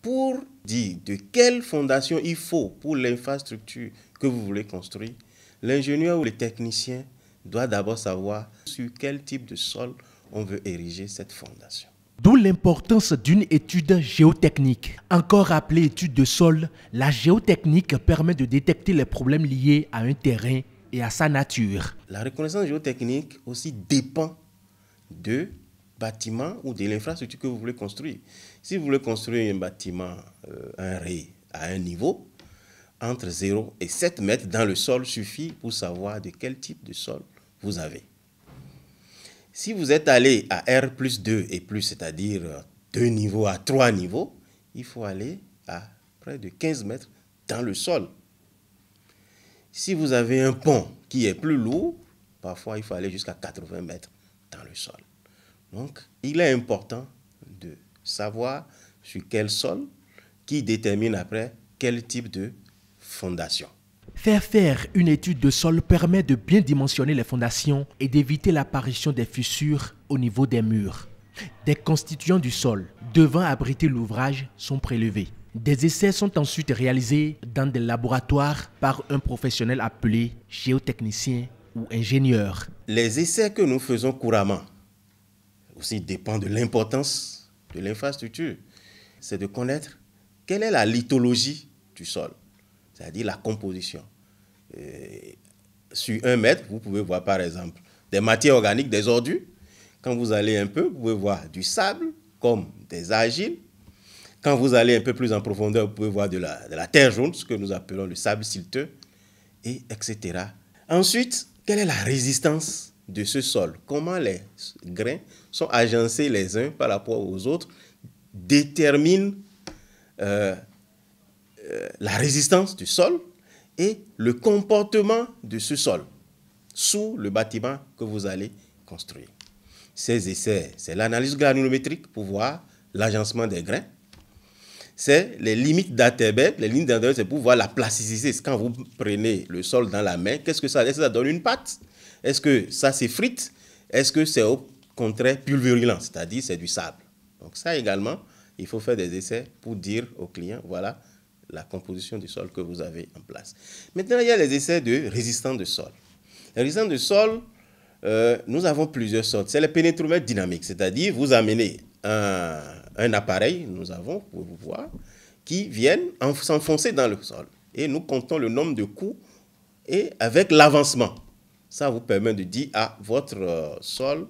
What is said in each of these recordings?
pour dire de quelle fondation il faut pour l'infrastructure que vous voulez construire, l'ingénieur ou le technicien doit d'abord savoir sur quel type de sol on veut ériger cette fondation. D'où l'importance d'une étude géotechnique. Encore appelée étude de sol, la géotechnique permet de détecter les problèmes liés à un terrain et à sa nature. La reconnaissance géotechnique aussi dépend de bâtiment ou de l'infrastructure que vous voulez construire. Si vous voulez construire un bâtiment, un rez à un niveau, entre 0 et 7 mètres dans le sol suffit pour savoir de quel type de sol vous avez. Si vous êtes allé à R plus 2 et plus, c'est-à-dire 2 niveaux à 3 niveaux, il faut aller à près de 15 mètres dans le sol. Si vous avez un pont qui est plus lourd, parfois il faut aller jusqu'à 80 mètres dans le sol. Donc, il est important de savoir sur quel sol, qui détermine après quel type de fondation. Faire une étude de sol permet de bien dimensionner les fondations et d'éviter l'apparition des fissures au niveau des murs. Des constituants du sol devant abriter l'ouvrage sont prélevés. Des essais sont ensuite réalisés dans des laboratoires par un professionnel appelé géotechnicien ou ingénieur. Les essais que nous faisons couramment aussi dépendent de l'importance de l'infrastructure. C'est de connaître quelle est la lithologie du sol, c'est-à-dire la composition. Sur 1 mètre, vous pouvez voir par exemple des matières organiques, des ordures. Quand vous allez un peu, vous pouvez voir du sable comme des argiles. Quand vous allez un peu plus en profondeur, vous pouvez voir de la terre jaune, ce que nous appelons le sable silteux, et etc. Ensuite, quelle est la résistance de ce sol? Comment les grains sont agencés les uns par rapport aux autres détermine la résistance du sol et le comportement de ce sol sous le bâtiment que vous allez construire. Ces essais, c'est l'analyse granulométrique pour voir l'agencement des grains. C'est les limites d'Atterberg. Les limites d'Atterberg, c'est pour voir la plasticité. Quand vous prenez le sol dans la main, qu'est-ce que ça donne? Est-ce que ça donne une pâte? Est-ce que ça s'effrite? Est-ce que c'est au contraire pulvérulent, c'est-à-dire c'est du sable? Donc ça également, il faut faire des essais pour dire au client, voilà la composition du sol que vous avez en place. Maintenant, il y a les essais de résistance de sol. Les résistances de sol, nous avons plusieurs sortes. C'est les pénétromètres dynamiques, c'est-à-dire vous amenez un appareil, nous avons, pour vous voir, qui viennent s'enfoncer dans le sol. Et nous comptons le nombre de coups et avec l'avancement. Ça vous permet de dire, ah, votre sol,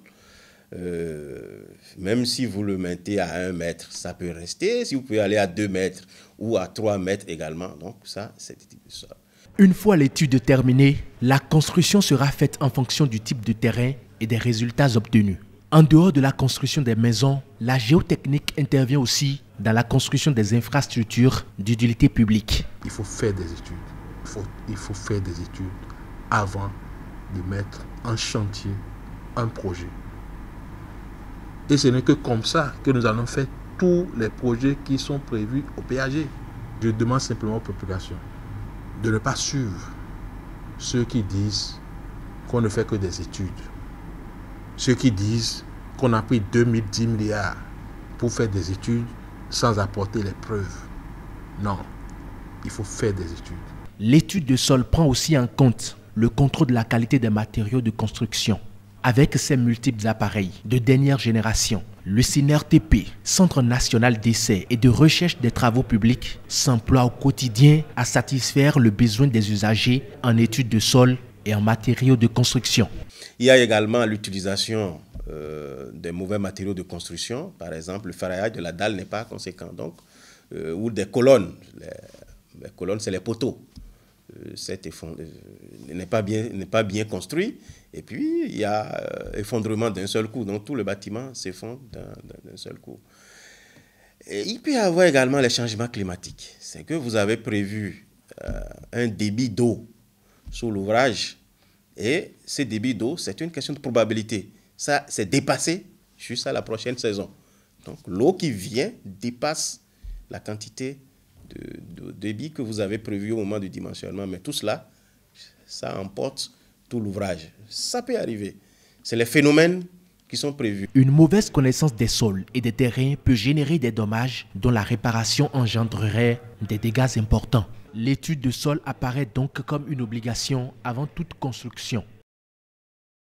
même si vous le mettez à 1 mètre, ça peut rester. Si vous pouvez aller à 2 mètres ou à 3 mètres également, donc ça, c'est le type de sol. Une fois l'étude terminée, la construction sera faite en fonction du type de terrain et des résultats obtenus. En dehors de la construction des maisons, la géotechnique intervient aussi dans la construction des infrastructures d'utilité publique. Il faut faire des études. Il faut faire des études avant de mettre en chantier un projet. Et ce n'est que comme ça que nous allons faire tous les projets qui sont prévus au PAG. Je demande simplement aux populations de ne pas suivre ceux qui disent qu'on ne fait que des études. Ceux qui disent qu'on a pris 2010 milliards pour faire des études sans apporter les preuves. Non, il faut faire des études. L'étude de sol prend aussi en compte le contrôle de la qualité des matériaux de construction. Avec ses multiples appareils de dernière génération, le CNRTP, Centre national d'essai et de recherche des travaux publics, s'emploie au quotidien à satisfaire le besoin des usagers en études de sol et en matériaux de construction. Il y a également l'utilisation des mauvais matériaux de construction. Par exemple, le ferraillage de la dalle n'est pas conséquent. Donc, ou des colonnes. Les colonnes, c'est les poteaux. Cet effondrement n'est pas bien construit. Et puis, il y a effondrement d'un seul coup. Donc, tout le bâtiment s'effondre d'un seul coup. Et il peut y avoir également les changements climatiques. C'est que vous avez prévu un débit d'eau sous l'ouvrage. Et ce débit d'eau, c'est une question de probabilité. Ça, c'est dépassé jusqu'à la prochaine saison. Donc, l'eau qui vient dépasse la quantité de débit que vous avez prévu au moment du dimensionnement. Mais tout cela, ça emporte tout l'ouvrage. Ça peut arriver. C'est les phénomènes qui sont prévues. Une mauvaise connaissance des sols et des terrains peut générer des dommages dont la réparation engendrerait des dégâts importants. L'étude de sol apparaît donc comme une obligation avant toute construction.